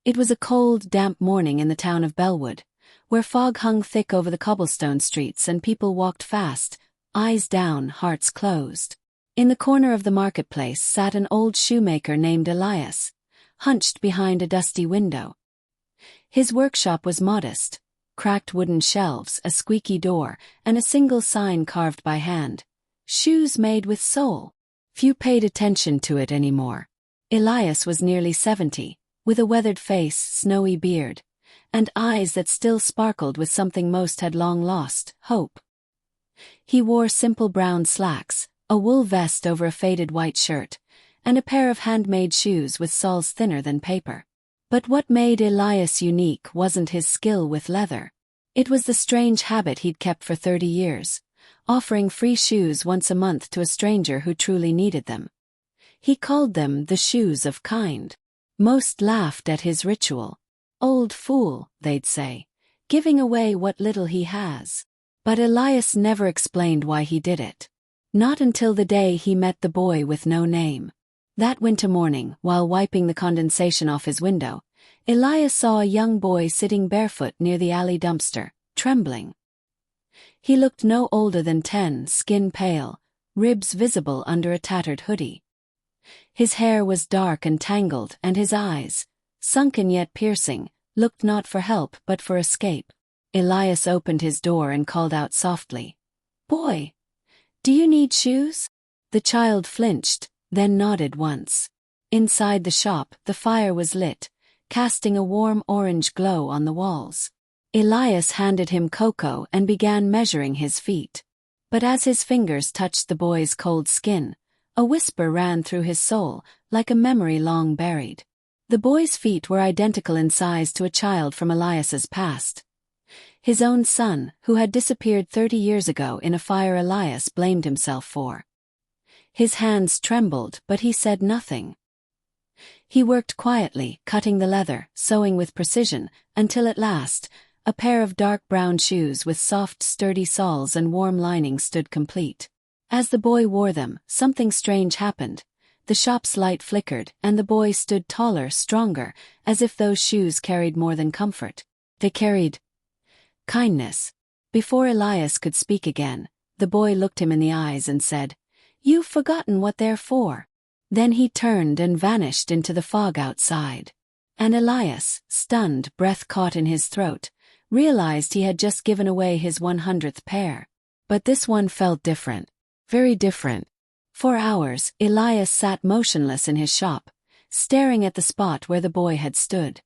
It was a cold, damp morning in the town of Bellwood, where fog hung thick over the cobblestone streets and people walked fast, eyes down, hearts closed. In the corner of the marketplace sat an old shoemaker named Elias, hunched behind a dusty window. His workshop was modest: cracked wooden shelves, a squeaky door, and a single sign carved by hand: "Shoes made with soul." Few paid attention to it anymore. Elias was nearly 70, with a weathered face, snowy beard, and eyes that still sparkled with something most had long lost: hope. He wore simple brown slacks, a wool vest over a faded white shirt, and a pair of handmade shoes with soles thinner than paper. But what made Elias unique wasn't his skill with leather. It was the strange habit he'd kept for 30 years, offering free shoes once a month to a stranger who truly needed them. He called them the shoes of kind. Most laughed at his ritual. "Old fool," they'd say, "giving away what little he has." But Elias never explained why he did it. Not until the day he met the boy with no name. That winter morning, while wiping the condensation off his window, Elias saw a young boy sitting barefoot near the alley dumpster, trembling. He looked no older than 10, skin pale, ribs visible under a tattered hoodie. His hair was dark and tangled, and his eyes, sunken yet piercing, looked not for help but for escape. Elias opened his door and called out softly, "Boy, do you need shoes?" The child flinched, then nodded once. Inside the shop, the fire was lit, casting a warm orange glow on the walls. Elias handed him cocoa and began measuring his feet. But as his fingers touched the boy's cold skin, a whisper ran through his soul, like a memory long buried. The boy's feet were identical in size to a child from Elias's past. His own son, who had disappeared 30 years ago in a fire Elias blamed himself for. His hands trembled, but he said nothing. He worked quietly, cutting the leather, sewing with precision, until at last, a pair of dark brown shoes with soft, sturdy soles and warm linings stood complete. As the boy wore them, something strange happened. The shop's light flickered, and the boy stood taller, stronger, as if those shoes carried more than comfort. They carried kindness. Before Elias could speak again, the boy looked him in the eyes and said, "You've forgotten what they're for." Then he turned and vanished into the fog outside. And Elias, stunned, breath caught in his throat, realized he had just given away his 100th pair. But this one felt different. Very different. For hours, Elias sat motionless in his shop, staring at the spot where the boy had stood.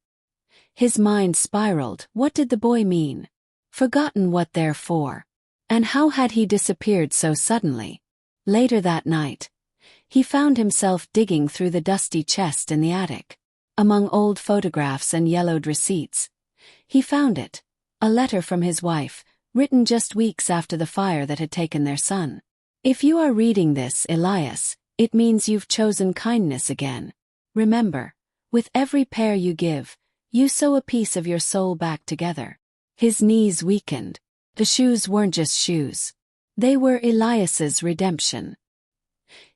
His mind spiraled. What did the boy mean? Forgotten what they're for. And how had he disappeared so suddenly? Later that night, he found himself digging through the dusty chest in the attic. Among old photographs and yellowed receipts, he found it, a letter from his wife, written just weeks after the fire that had taken their son. "If you are reading this, Elias, it means you've chosen kindness again. Remember, with every pair you give, you sew a piece of your soul back together." His knees weakened. The shoes weren't just shoes. They were Elias's redemption.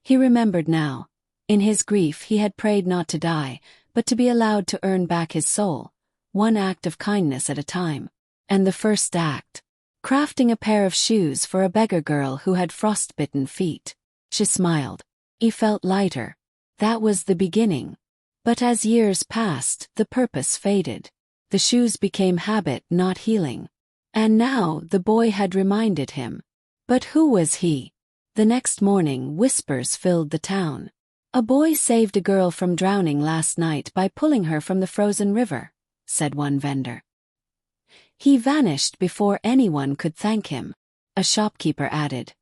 He remembered now. In his grief he had prayed not to die, but to be allowed to earn back his soul, one act of kindness at a time. And the first act: crafting a pair of shoes for a beggar girl who had frostbitten feet. She smiled. He felt lighter. That was the beginning. But as years passed, the purpose faded. The shoes became habit, not healing. And now the boy had reminded him. But who was he? The next morning, whispers filled the town. "A boy saved a girl from drowning last night by pulling her from the frozen river," said one vendor. "He vanished before anyone could thank him," a shopkeeper added.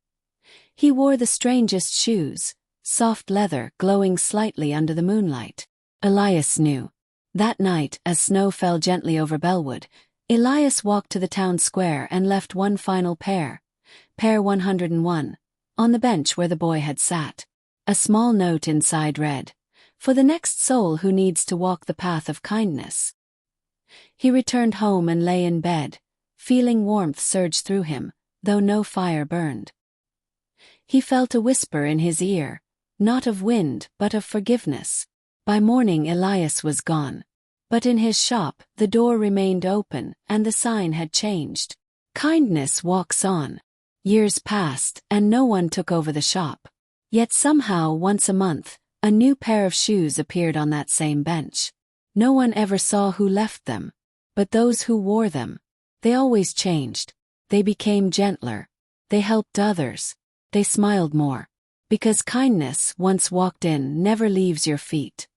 "He wore the strangest shoes, soft leather glowing slightly under the moonlight." Elias knew. That night, as snow fell gently over Bellwood, Elias walked to the town square and left one final pair 101, on the bench where the boy had sat. A small note inside read, "For the next soul who needs to walk the path of kindness." He returned home and lay in bed, feeling warmth surge through him, though no fire burned. He felt a whisper in his ear, not of wind but of forgiveness. By morning Elias was gone. But in his shop, the door remained open, and the sign had changed. Kindness walks on. Years passed, and no one took over the shop. Yet somehow, once a month, a new pair of shoes appeared on that same bench. No one ever saw who left them. But those who wore them, they always changed. They became gentler. They helped others. They smiled more. Because kindness, once walked in, never leaves your feet.